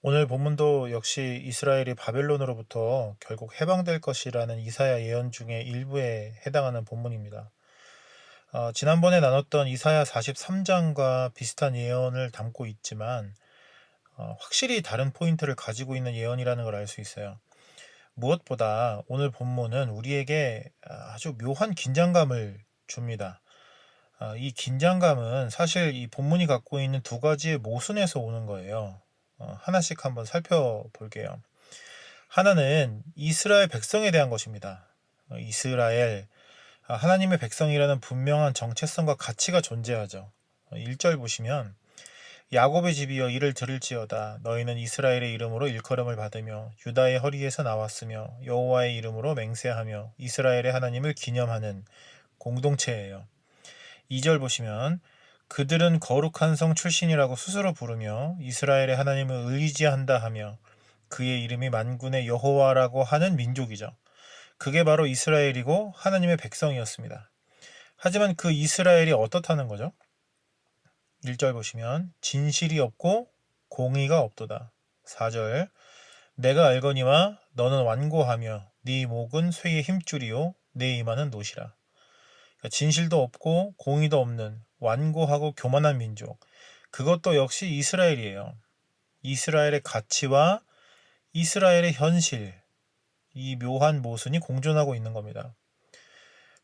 오늘 본문도 역시 이스라엘이 바벨론으로부터 결국 해방될 것이라는 이사야 예언 중에 일부에 해당하는 본문입니다. 지난번에 나눴던 이사야 43장과 비슷한 예언을 담고 있지만 확실히 다른 포인트를 가지고 있는 예언이라는 걸 알 수 있어요. 무엇보다 오늘 본문은 우리에게 아주 묘한 긴장감을 줍니다. 이 긴장감은 사실 이 본문이 갖고 있는 두 가지의 모순에서 오는 거예요. 하나씩 한번 살펴볼게요. 하나는 이스라엘 백성에 대한 것입니다. 이스라엘, 하나님의 백성이라는 분명한 정체성과 가치가 존재하죠. 1절 보시면 야곱의 집이여 이를 들을지어다 너희는 이스라엘의 이름으로 일컬음을 받으며 유다의 허리에서 나왔으며 여호와의 이름으로 맹세하며 이스라엘의 하나님을 기념하는 공동체예요. 2절 보시면 그들은 거룩한 성 출신이라고 스스로 부르며 이스라엘의 하나님을 의지한다 하며 그의 이름이 만군의 여호와라고 하는 민족이죠. 그게 바로 이스라엘이고 하나님의 백성이었습니다. 하지만 그 이스라엘이 어떻다는 거죠? 1절 보시면 진실이 없고 공의가 없도다. 4절 내가 알거니와 너는 완고하며 네 목은 쇠의 힘줄이요 네 이마는 노시라. 진실도 없고 공의도 없는 완고하고 교만한 민족. 그것도 역시 이스라엘이에요. 이스라엘의 가치와 이스라엘의 현실, 이 묘한 모순이 공존하고 있는 겁니다.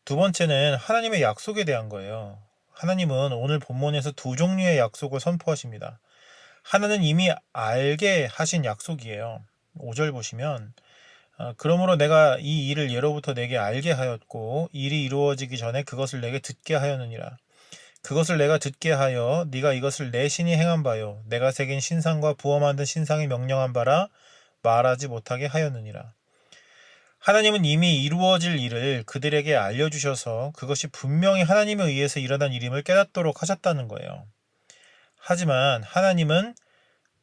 두 번째는 하나님의 약속에 대한 거예요. 하나님은 오늘 본문에서 두 종류의 약속을 선포하십니다. 하나는 이미 알게 하신 약속이에요. 5절 보시면 그러므로 내가 이 일을 예로부터 내게 알게 하였고 일이 이루어지기 전에 그것을 내게 듣게 하였느니라. 그것을 내가 듣게 하여 네가 이것을 내 신이 행한 바요 내가 새긴 신상과 부어 만든 신상이 명령한 바라 말하지 못하게 하였느니라. 하나님은 이미 이루어질 일을 그들에게 알려주셔서 그것이 분명히 하나님에 의해서 일어난 일임을 깨닫도록 하셨다는 거예요. 하지만 하나님은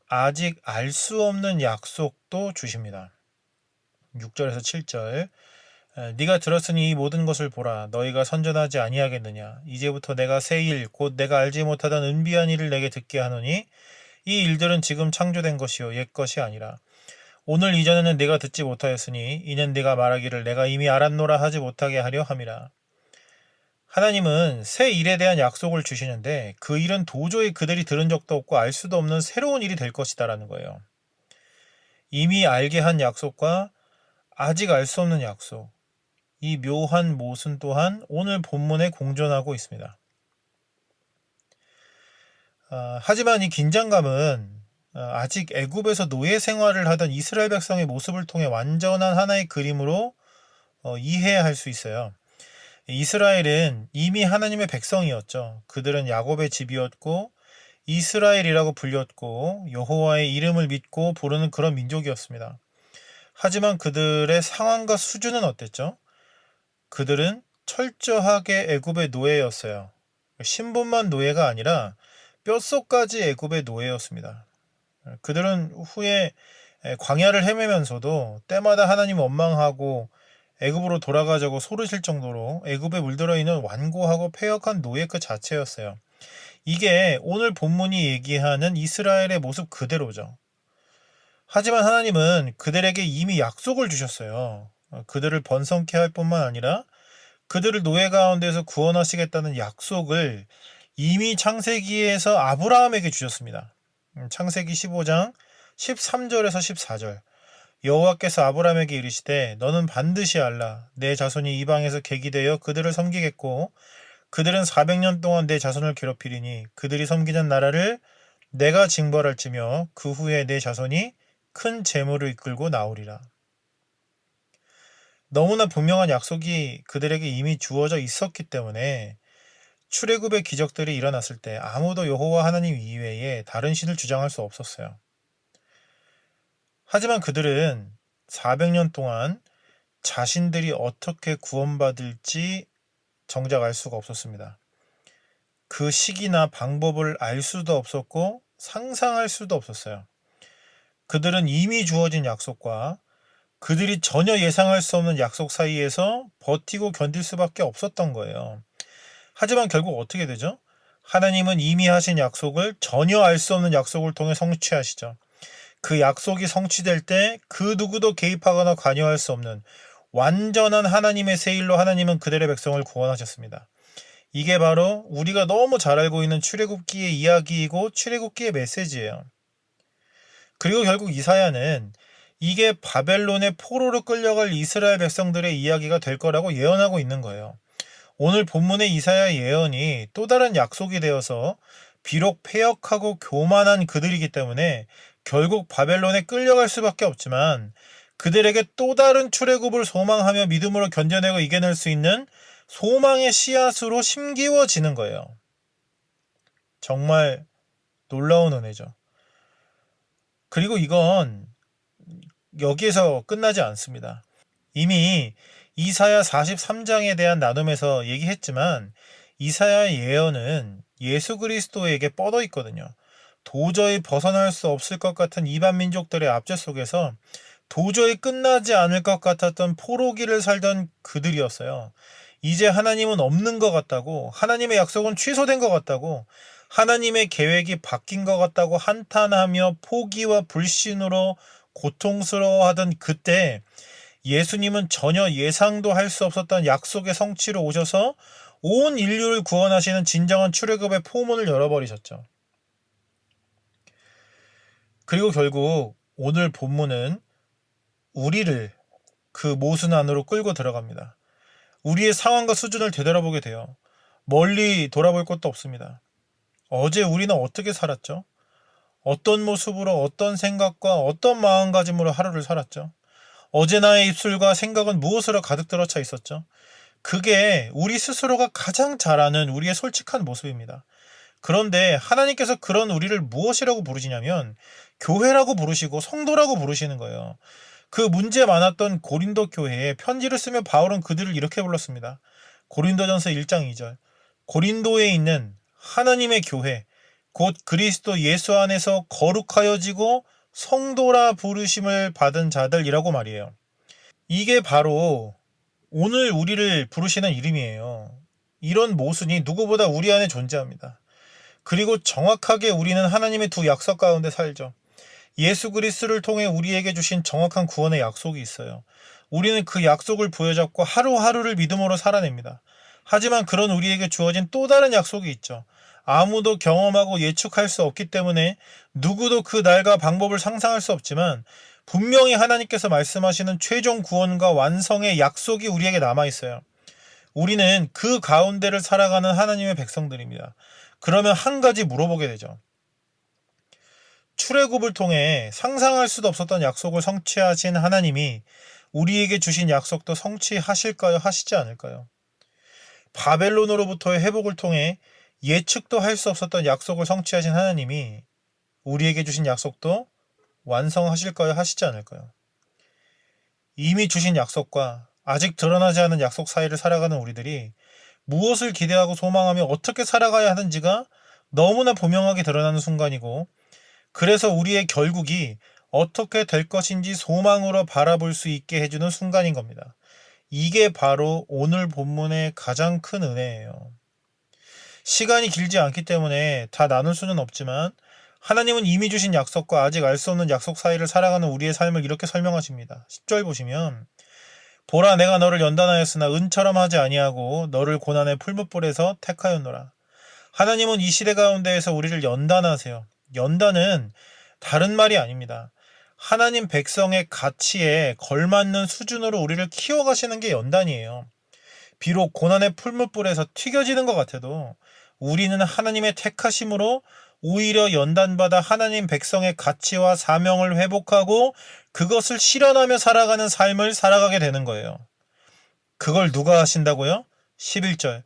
아직 알 수 없는 약속도 주십니다. 6절에서 7절 네가 들었으니 이 모든 것을 보라 너희가 선전하지 아니하겠느냐 이제부터 내가 새 일 곧 내가 알지 못하던 은비한 일을 내게 듣게 하노니 이 일들은 지금 창조된 것이요 옛 것이 아니라 오늘 이전에는 네가 듣지 못하였으니 이는 네가 말하기를 내가 이미 알았노라 하지 못하게 하려 함이라. 하나님은 새 일에 대한 약속을 주시는데 그 일은 도저히 그들이 들은 적도 없고 알 수도 없는 새로운 일이 될 것이다라는 거예요. 이미 알게 한 약속과 아직 알 수 없는 약속, 이 묘한 모순 또한 오늘 본문에 공존하고 있습니다. 하지만 이 긴장감은 아직 애굽에서 노예 생활을 하던 이스라엘 백성의 모습을 통해 완전한 하나의 그림으로 이해할 수 있어요. 이스라엘은 이미 하나님의 백성이었죠. 그들은 야곱의 집이었고 이스라엘이라고 불렸고 여호와의 이름을 믿고 부르는 그런 민족이었습니다. 하지만 그들의 상황과 수준은 어땠죠? 그들은 철저하게 애굽의 노예였어요. 신분만 노예가 아니라 뼛속까지 애굽의 노예였습니다. 그들은 후에 광야를 헤매면서도 때마다 하나님 원망하고 애굽으로 돌아가자고 소리칠 정도로 애굽에 물들어 있는 완고하고 패역한 노예 그 자체였어요. 이게 오늘 본문이 얘기하는 이스라엘의 모습 그대로죠. 하지만 하나님은 그들에게 이미 약속을 주셨어요. 그들을 번성케 할 뿐만 아니라 그들을 노예 가운데서 구원하시겠다는 약속을 이미 창세기에서 아브라함에게 주셨습니다. 창세기 15장 13절에서 14절 여호와께서 아브라함에게 이르시되 너는 반드시 알라 내 자손이 이방에서 계기되어 그들을 섬기겠고 그들은 400년 동안 내 자손을 괴롭히리니 그들이 섬기는 나라를 내가 징벌할지며 그 후에 내 자손이 큰 재물을 이끌고 나오리라. 너무나 분명한 약속이 그들에게 이미 주어져 있었기 때문에 출애굽의 기적들이 일어났을 때 아무도 여호와 하나님 이외에 다른 신을 주장할 수 없었어요. 하지만 그들은 400년 동안 자신들이 어떻게 구원받을지 정작 알 수가 없었습니다. 그 시기나 방법을 알 수도 없었고 상상할 수도 없었어요. 그들은 이미 주어진 약속과 그들이 전혀 예상할 수 없는 약속 사이에서 버티고 견딜 수밖에 없었던 거예요. 하지만 결국 어떻게 되죠? 하나님은 이미 하신 약속을 전혀 알 수 없는 약속을 통해 성취하시죠. 그 약속이 성취될 때 그 누구도 개입하거나 관여할 수 없는 완전한 하나님의 세일로 하나님은 그들의 백성을 구원하셨습니다. 이게 바로 우리가 너무 잘 알고 있는 출애굽기의 이야기이고 출애굽기의 메시지예요. 그리고 결국 이사야는 이게 바벨론의 포로로 끌려갈 이스라엘 백성들의 이야기가 될 거라고 예언하고 있는 거예요. 오늘 본문의 이사야 예언이 또 다른 약속이 되어서 비록 패역하고 교만한 그들이기 때문에 결국 바벨론에 끌려갈 수밖에 없지만 그들에게 또 다른 출애굽을 소망하며 믿음으로 견뎌내고 이겨낼 수 있는 소망의 씨앗으로 심기워지는 거예요. 정말 놀라운 은혜죠. 그리고 이건 여기에서 끝나지 않습니다. 이미 이사야 43장에 대한 나눔에서 얘기했지만 이사야의 예언은 예수 그리스도에게 뻗어 있거든요. 도저히 벗어날 수 없을 것 같은 이방 민족들의 압제 속에서 도저히 끝나지 않을 것 같았던 포로기를 살던 그들이었어요. 이제 하나님은 없는 것 같다고, 하나님의 약속은 취소된 것 같다고, 하나님의 계획이 바뀐 것 같다고 한탄하며 포기와 불신으로 고통스러워하던 그때 예수님은 전혀 예상도 할 수 없었던 약속의 성취로 오셔서 온 인류를 구원하시는 진정한 출애굽의 포문을 열어버리셨죠. 그리고 결국 오늘 본문은 우리를 그 모순 안으로 끌고 들어갑니다. 우리의 상황과 수준을 되돌아보게 돼요. 멀리 돌아볼 것도 없습니다. 어제 우리는 어떻게 살았죠? 어떤 모습으로, 어떤 생각과 어떤 마음가짐으로 하루를 살았죠? 어제 나의 입술과 생각은 무엇으로 가득 들어차 있었죠? 그게 우리 스스로가 가장 잘 아는 우리의 솔직한 모습입니다. 그런데 하나님께서 그런 우리를 무엇이라고 부르시냐면 교회라고 부르시고 성도라고 부르시는 거예요. 그 문제 많았던 고린도 교회에 편지를 쓰며 바울은 그들을 이렇게 불렀습니다. 고린도전서 1장 2절. 고린도에 있는 하나님의 교회, 곧 그리스도 예수 안에서 거룩하여지고 성도라 부르심을 받은 자들이라고 말이에요. 이게 바로 오늘 우리를 부르시는 이름이에요. 이런 모순이 누구보다 우리 안에 존재합니다. 그리고 정확하게 우리는 하나님의 두 약속 가운데 살죠. 예수 그리스도를 통해 우리에게 주신 정확한 구원의 약속이 있어요. 우리는 그 약속을 부여잡고 하루하루를 믿음으로 살아냅니다. 하지만 그런 우리에게 주어진 또 다른 약속이 있죠. 아무도 경험하고 예측할 수 없기 때문에 누구도 그 날과 방법을 상상할 수 없지만 분명히 하나님께서 말씀하시는 최종 구원과 완성의 약속이 우리에게 남아있어요. 우리는 그 가운데를 살아가는 하나님의 백성들입니다. 그러면 한 가지 물어보게 되죠. 출애굽을 통해 상상할 수도 없었던 약속을 성취하신 하나님이 우리에게 주신 약속도 성취하실까요? 하시지 않을까요? 바벨론으로부터의 회복을 통해 예측도 할 수 없었던 약속을 성취하신 하나님이 우리에게 주신 약속도 완성하실까요? 하시지 않을까요? 이미 주신 약속과 아직 드러나지 않은 약속 사이를 살아가는 우리들이 무엇을 기대하고 소망하며 어떻게 살아가야 하는지가 너무나 분명하게 드러나는 순간이고, 그래서 우리의 결국이 어떻게 될 것인지 소망으로 바라볼 수 있게 해주는 순간인 겁니다. 이게 바로 오늘 본문의 가장 큰 은혜예요. 시간이 길지 않기 때문에 다 나눌 수는 없지만 하나님은 이미 주신 약속과 아직 알 수 없는 약속 사이를 살아가는 우리의 삶을 이렇게 설명하십니다. 10절 보시면 보라 내가 너를 연단하였으나 은처럼 하지 아니하고 너를 고난의 풀무불에서 택하였노라. 하나님은 이 시대 가운데에서 우리를 연단하세요. 연단은 다른 말이 아닙니다. 하나님 백성의 가치에 걸맞는 수준으로 우리를 키워가시는 게 연단이에요. 비록 고난의 풀무불에서 튀겨지는 것 같아도 우리는 하나님의 택하심으로 오히려 연단받아 하나님 백성의 가치와 사명을 회복하고 그것을 실현하며 살아가는 삶을 살아가게 되는 거예요. 그걸 누가 하신다고요? 11절.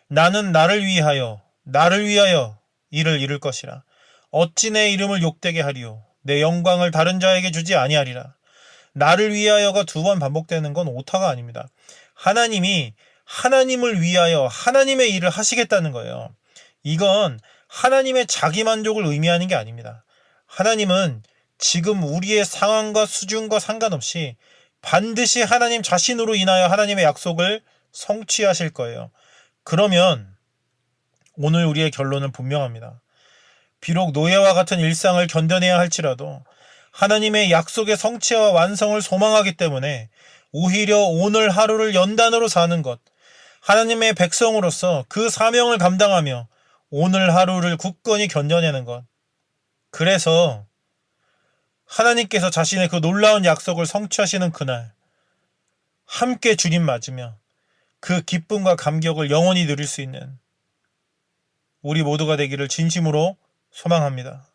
나는 나를 위하여 이를 이룰 것이라. 어찌 내 이름을 욕되게 하리요. 내 영광을 다른 자에게 주지 아니하리라. 나를 위하여가 두 번 반복되는 건 오타가 아닙니다. 하나님이 하나님을 위하여 하나님의 일을 하시겠다는 거예요. 이건 하나님의 자기만족을 의미하는 게 아닙니다. 하나님은 지금 우리의 상황과 수준과 상관없이 반드시 하나님 자신으로 인하여 하나님의 약속을 성취하실 거예요. 그러면 오늘 우리의 결론은 분명합니다. 비록 노예와 같은 일상을 견뎌내야 할지라도 하나님의 약속의 성취와 완성을 소망하기 때문에 오히려 오늘 하루를 연단으로 사는 것, 하나님의 백성으로서 그 사명을 감당하며 오늘 하루를 굳건히 견뎌내는 것. 그래서 하나님께서 자신의 그 놀라운 약속을 성취하시는 그날 함께 주님 맞으며 그 기쁨과 감격을 영원히 누릴 수 있는 우리 모두가 되기를 진심으로 소망합니다.